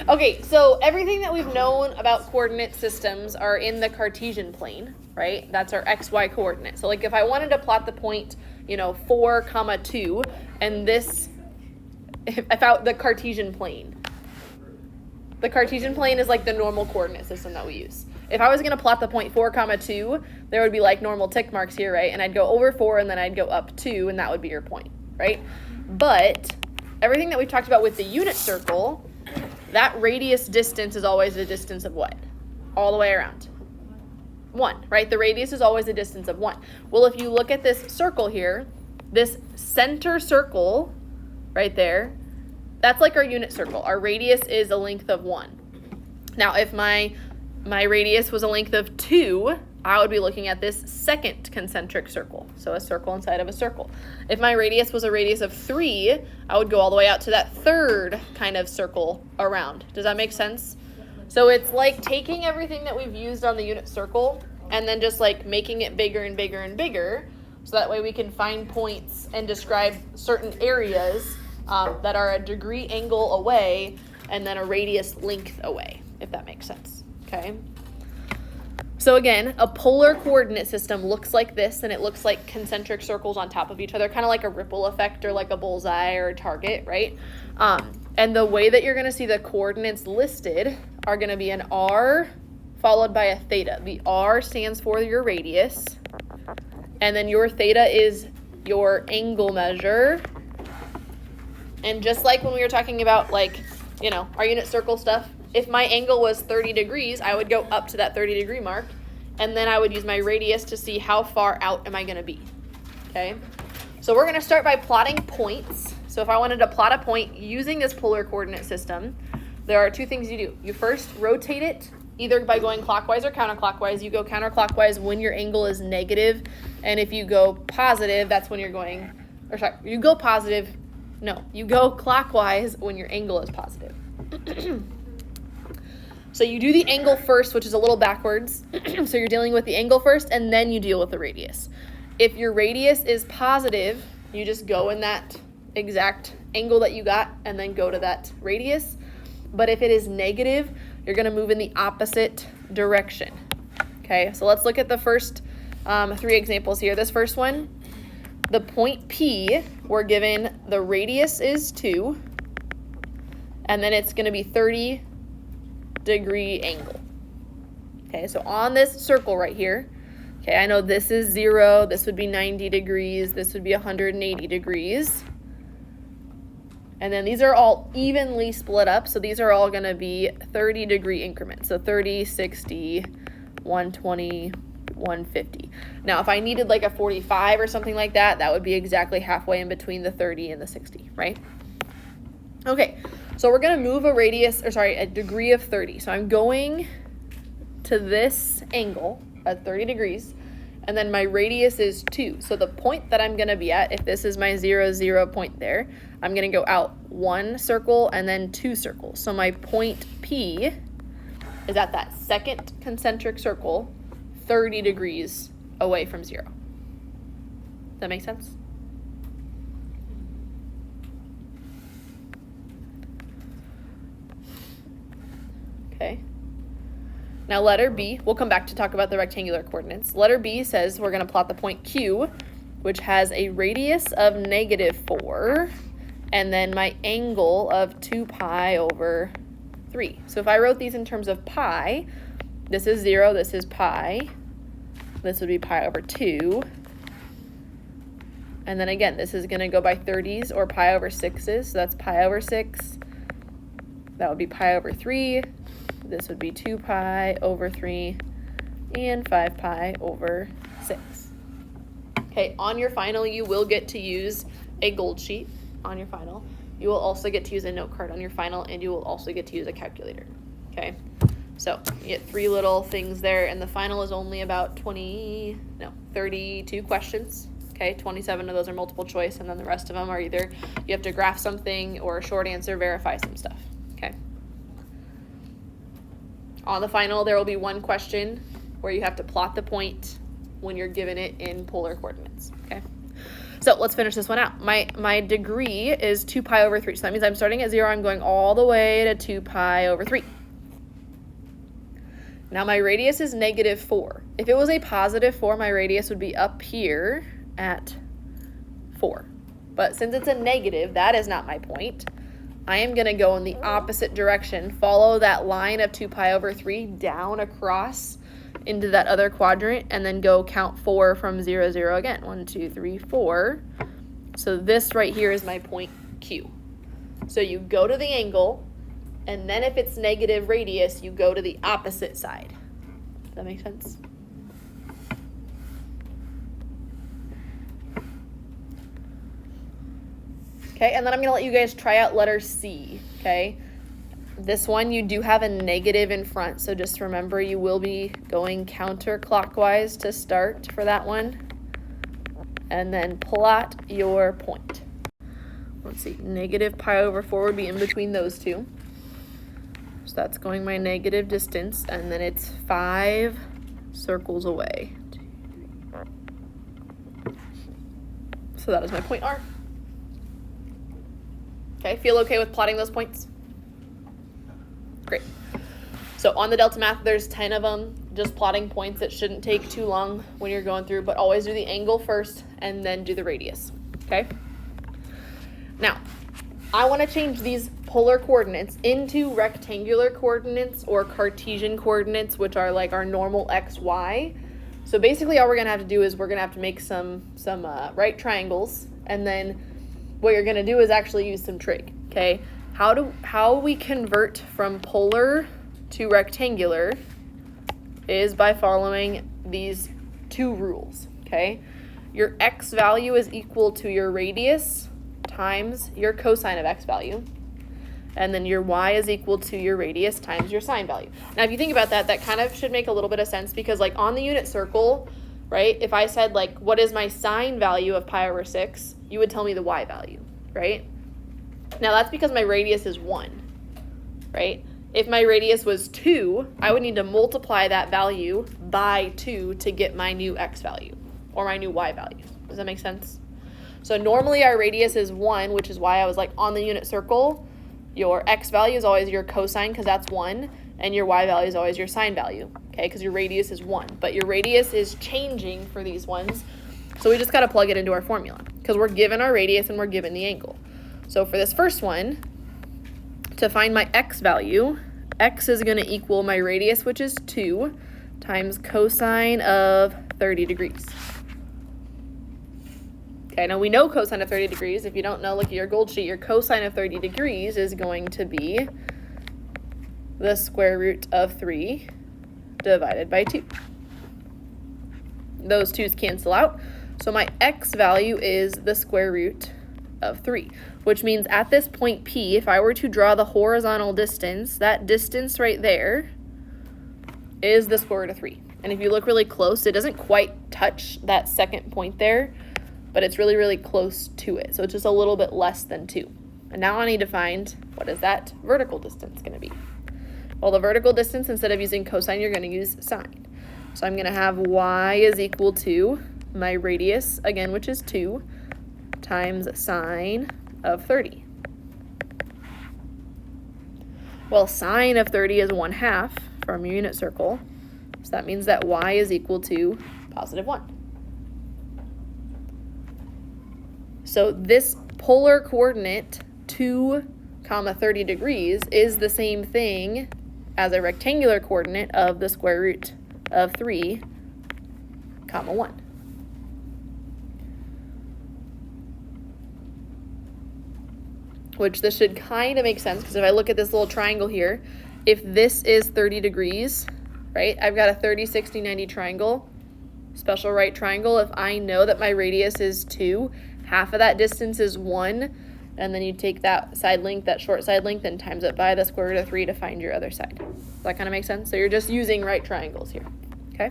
Okay, so everything that we've known about coordinate systems are in the Cartesian plane, right? That's our XY coordinate. So like if I wanted to plot the point, 4, 2, and this, I found the Cartesian plane. The Cartesian plane is like the normal coordinate system that we use. If I was going to plot the point 4, 2, there would be like normal tick marks here, right? And I'd go over 4 and then I'd go up 2 and that would be your point, right? But everything that we've talked about with the unit circle, that radius distance is always the distance of what? All the way around. 1, right? The radius is always the distance of 1. Well, if you look at this circle here, this center circle right there, that's like our unit circle. Our radius is a length of 1. Now, if my radius was a length of 2, I would be looking at this second concentric circle. So a circle inside of a circle. If my radius was a radius of 3, I would go all the way out to that third kind of circle around. Does that make sense? So it's like taking everything that we've used on the unit circle and then just like making it bigger and bigger and bigger. So that way we can find points and describe certain areas that are a degree angle away and then a radius length away, if that makes sense. Okay. So again, a polar coordinate system looks like this, and it looks like concentric circles on top of each other, kind of like a ripple effect or like a bullseye or a target, right? And the way that you're going to see the coordinates listed are going to be an R followed by a theta. The R stands for your radius, and then your theta is your angle measure. And just like when we were talking about like, our unit circle stuff, if my angle was 30 degrees, I would go up to that 30 degree mark, and then I would use my radius to see how far out am I going to be, okay? So we're going to start by plotting points. So if I wanted to plot a point using this polar coordinate system, there are 2 things you do. You first rotate it, either by going clockwise or counterclockwise. You go counterclockwise when your angle is negative, and if you go positive, that's when you're going, you go clockwise when your angle is positive. So you do the angle first, which is a little backwards. So you're dealing with the angle first, and then you deal with the radius. If your radius is positive, you just go in that exact angle that you got and then go to that radius. But if it is negative, you're going to move in the opposite direction. Okay, so let's look at the first 3 examples here. This first one, the point P, we're given the radius is 2, and then it's going to be 30 degree angle. Okay, so on this circle right here, okay, I know this is 0, this would be 90 degrees, this would be 180 degrees. And then these are all evenly split up, so these are all going to be 30 degree increments. So 30, 60, 120, 150. Now, if I needed like a 45 or something like that, that would be exactly halfway in between the 30 and the 60, right? Okay, so we're going to move a degree of 30. So I'm going to this angle at 30 degrees, and then my radius is 2. So the point that I'm going to be at, if this is my 0, 0 point there, I'm going to go out 1 circle and then 2 circles. So my point P is at that second concentric circle, 30 degrees away from 0. Does that make sense? Okay. Now letter B, we'll come back to talk about the rectangular coordinates. Letter B says we're going to plot the point Q, which has a radius of -4, and then my angle of 2 pi over 3. So if I wrote these in terms of pi, this is 0, this is pi, this would be pi over 2. And then again, this is going to go by 30s or pi over 6s, so that's pi over 6. That would be pi over 3. This would be 2 pi over 3 and 5 pi over 6. Okay, on your final, you will get to use a gold sheet on your final. You will also get to use a note card on your final, and you will also get to use a calculator. Okay, so you get 3 little things there, and the final is only about 32 questions. Okay, 27 of those are multiple choice, and then the rest of them are either you have to graph something or a short answer, verify some stuff. Okay. On the final, there will be 1 question where you have to plot the point when you're given it in polar coordinates. Okay. So let's finish this one out. My degree is 2 pi over 3. So that means I'm starting at 0. I'm going all the way to 2 pi over 3. Now my radius is -4. If it was a +4, my radius would be up here at 4. But since it's a negative, that is not my point. I am going to go in the opposite direction, follow that line of 2 pi over 3 down across into that other quadrant, and then go count 4 from 0, 0 again. 1, 2, 3, 4. So this right here is my point Q. So you go to the angle, and then if it's negative radius, you go to the opposite side. Does that make sense? Okay, and then I'm going to let you guys try out letter C, okay? This one, you do have a negative in front, so just remember you will be going counterclockwise to start for that one. And then plot your point. Let's see, negative pi over 4 would be in between those two. So that's going my negative distance, and then it's 5 circles away. So that is my point R. Okay, feel okay with plotting those points? Great. So on the Delta Math, there's 10 of them, just plotting points. It shouldn't take too long when you're going through, but always do the angle first and then do the radius, okay? Now, I want to change these polar coordinates into rectangular coordinates or Cartesian coordinates, which are like our normal x, y. So basically all we're going to have to do is we're going to have to make some right triangles, and then what you're going to do is actually use some trig, okay? How we convert from polar to rectangular is by following these two rules, okay? Your x value is equal to your radius times your cosine of x value, and then your y is equal to your radius times your sine value. Now, if you think about that, that kind of should make a little bit of sense, because like on the unit circle, right, if I said like, what is my sine value of pi over 6, you would tell me the y value, right? Now that's because my radius is 1, right? If my radius was 2, I would need to multiply that value by 2 to get my new x value or my new y value. Does that make sense? So normally our radius is 1, which is why I was like on the unit circle, your x value is always your cosine because that's 1, and your y value is always your sine value, okay, because your radius is 1. But your radius is changing for these ones, so we just got to plug it into our formula because we're given our radius and we're given the angle. So for this first one, to find my x value, x is going to equal my radius, which is 2, times cosine of 30 degrees. Okay, now we know cosine of 30 degrees. If you don't know, look at your gold sheet. Your cosine of 30 degrees is going to be the square root of 3 divided by 2. Those 2's cancel out. So my x value is the square root of 3, which means at this point P, if I were to draw the horizontal distance, that distance right there is the square root of 3. And if you look really close, it doesn't quite touch that second point there, but it's really, really close to it. So it's just a little bit less than 2. And now I need to find, what is that vertical distance going to be? Well, the vertical distance, instead of using cosine, you're going to use sine. So I'm going to have y is equal to my radius, again, which is 2, times sine of 30. Well, sine of 30 is 1/2 from your unit circle, so that means that y is equal to +1. So this polar coordinate 2, 30 degrees is the same thing as a rectangular coordinate of the square root of 3, 1. Which this should kind of make sense, because if I look at this little triangle here, if this is 30 degrees, right, I've got a 30, 60, 90 triangle, special right triangle. If I know that my radius is 2, half of that distance is 1, and then you take that side length, that short side length, and times it by the square root of 3 to find your other side. Does that kind of make sense? So you're just using right triangles here, okay?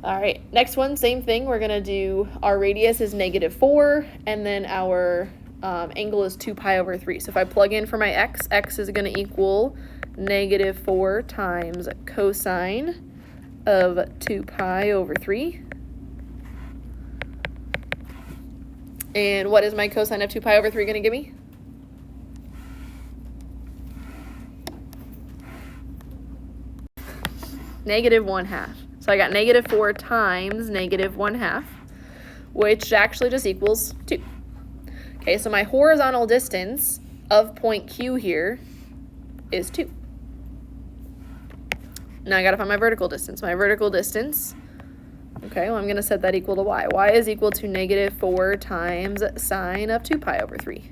All right, next one, same thing. We're going to do, our radius is -4, and then our angle is 2 pi over 3. So if I plug in for my x, x is going to equal -4 times cosine of 2 pi over 3. And what is my cosine of 2 pi over 3 going to give me? -1/2. So I got -4 times -1/2, which actually just equals 2. Okay, so my horizontal distance of point Q here is 2. Now I gotta find my vertical distance. My vertical distance, okay, well I'm gonna set that equal to y. Y is equal to -4 times sine of 2 pi over 3.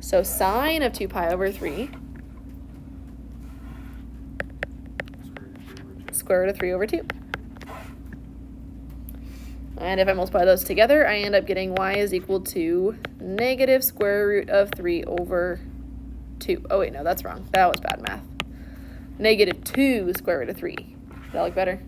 So sine of 2 pi over 3, square root of 3 over 2. And if I multiply those together, I end up getting y is equal to negative square root of 3 over 2. Oh wait, no, that's wrong. That was bad math. -2 square root of 3. Does that look better?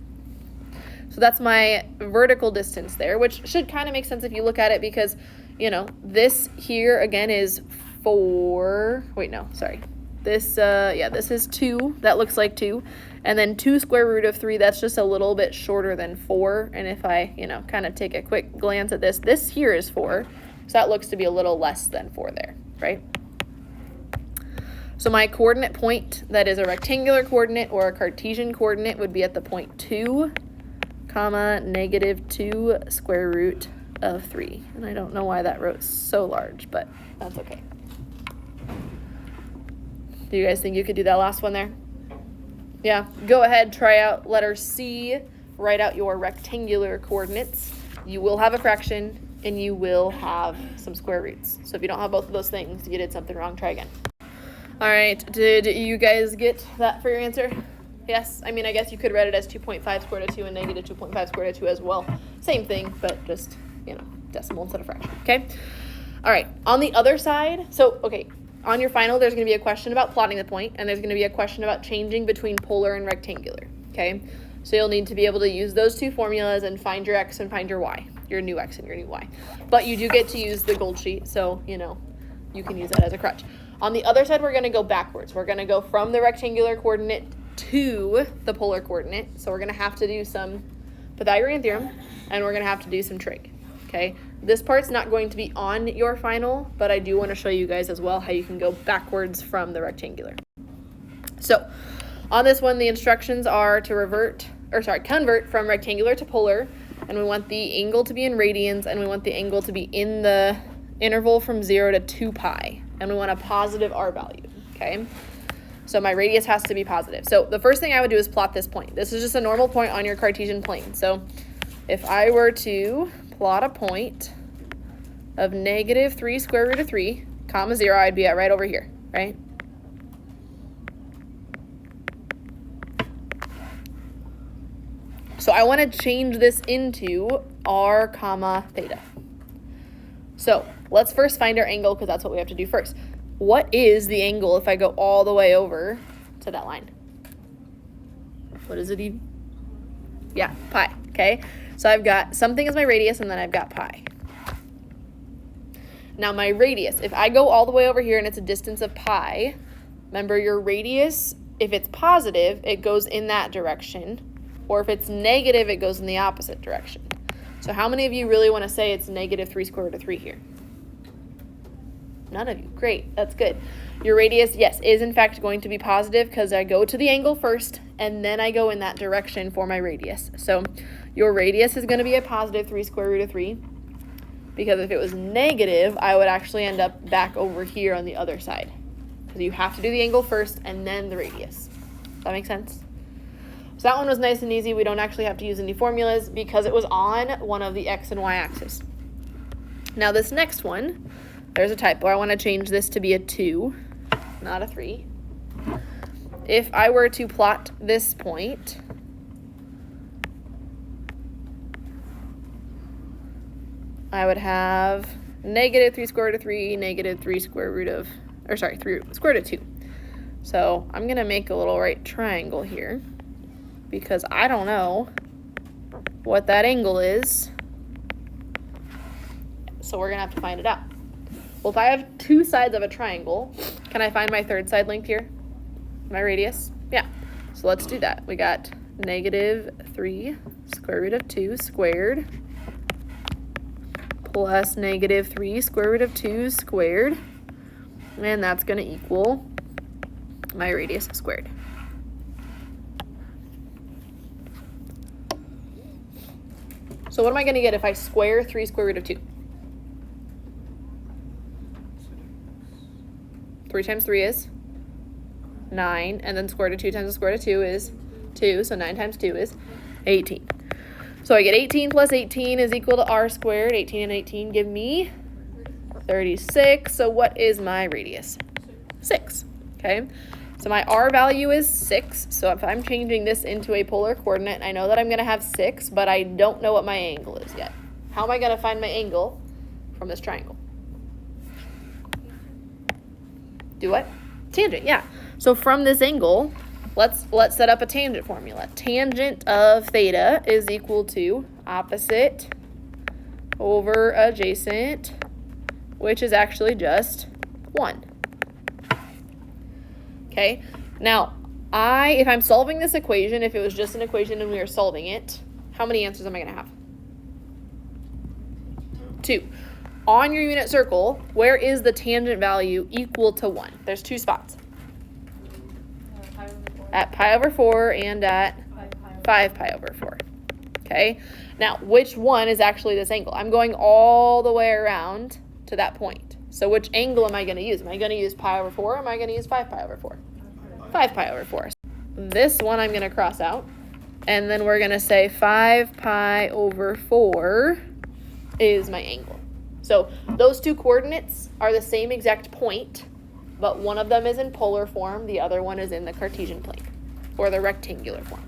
So that's my vertical distance there, which should kind of make sense if you look at it because, you know, this here again is 4. Wait, no, sorry. This, this is 2. That looks like 2. And then 2 square root of 3, that's just a little bit shorter than 4. And if I, you know, kind of take a quick glance at this here is 4. So that looks to be a little less than 4 there, right? So my coordinate point that is a rectangular coordinate or a Cartesian coordinate would be at the point 2, comma, -2 square root of 3. And I don't know why that wrote so large, but that's okay. Do you guys think you could do that last one there? Yeah, go ahead, try out letter C, write out your rectangular coordinates. You will have a fraction and you will have some square roots. So if you don't have both of those things, you did something wrong, try again. All right, did you guys get that for your answer? Yes, I mean, I guess you could write it as 2.5 square root of 2 and -2.5 square root of 2 as well. Same thing, but just, you know, decimal instead of fraction, okay? All right, on the other side, so, okay, on your final, there's going to be a question about plotting the point, and there's going to be a question about changing between polar and rectangular, okay? So you'll need to be able to use those two formulas and find your x and find your y, your new x and your new y. But you do get to use the gold sheet, so, you know, you can use that as a crutch. On the other side, we're going to go backwards. We're going to go from the rectangular coordinate to the polar coordinate. So we're going to have to do some Pythagorean theorem, and we're going to have to do some trig, okay? This part's not going to be on your final, but I do want to show you guys as well how you can go backwards from the rectangular. So on this one, the instructions are to convert from rectangular to polar, and we want the angle to be in radians, and we want the angle to be in the interval from 0 to 2 pi, and we want a positive r value, okay? So my radius has to be positive. So the first thing I would do is plot this point. This is just a normal point on your Cartesian plane. So if I were to plot a point of -3 square root of 3, comma 0, I'd be at right over here, right? So I want to change this into r comma theta. So let's first find our angle because that's what we have to do first. What is the angle if I go all the way over to that line? What is it even? Yeah, pi, okay? So I've got something as my radius and then I've got pi. Now my radius, if I go all the way over here and it's a distance of pi, remember your radius, if it's positive, it goes in that direction. Or if it's negative, it goes in the opposite direction. So how many of you really want to say it's -3 square root of 3 here? None of you. Great. That's good. Your radius, yes, is in fact going to be positive because I go to the angle first and then I go in that direction for my radius. So your radius is going to be a +3 square root of 3 because if it was negative, I would actually end up back over here on the other side because you have to do the angle first and then the radius. Does that make sense? So that one was nice and easy. We don't actually have to use any formulas because it was on one of the x and y axis. Now this next one, there's a typo. I want to change this to be a 2, not a 3. If I were to plot this point, I would have -3 square root of 3, -3 square root of, square root of 2. So I'm going to make a little right triangle here because I don't know what that angle is. So we're going to have to find it out. Well, if I have two sides of a triangle, can I find my third side length here? My radius? Yeah. So let's do that. We got -3 square root of 2 squared plus negative 3 square root of 2 squared. And that's going to equal my radius squared. So what am I going to get if I square 3 square root of 2? 3 times 3 is 9, and then square root of 2 times the square root of 2 is 2, so 9 times 2 is 18. So I get 18 plus 18 is equal to r squared. 18 and 18 give me 36. So what is my radius? 6. Okay. So my r value is 6. So if I'm changing this into a polar coordinate, I know that I'm going to have 6, but I don't know what my angle is yet. How am I going to find my angle from this triangle? Do what? Tangent, yeah. So from this angle, let's set up a tangent formula. Tangent of theta is equal to opposite over adjacent, which is actually just 1. Okay, now if I'm solving this equation, if it was just an equation and we were solving it, how many answers am I going to have? 2. On your unit circle, where is the tangent value equal to 1? There's 2 spots. At pi over 4 and at 5 pi over 4. Okay, now which one is actually this angle? I'm going all the way around to that point. So which angle am I going to use? Am I going to use pi over 4 or am I going to use 5 pi over 4? 5 pi over 4. This one I'm going to cross out. And then we're going to say 5 pi over 4 is my angle. So those 2 coordinates are the same exact point, but one of them is in polar form, the other one is in the Cartesian plane, or the rectangular form.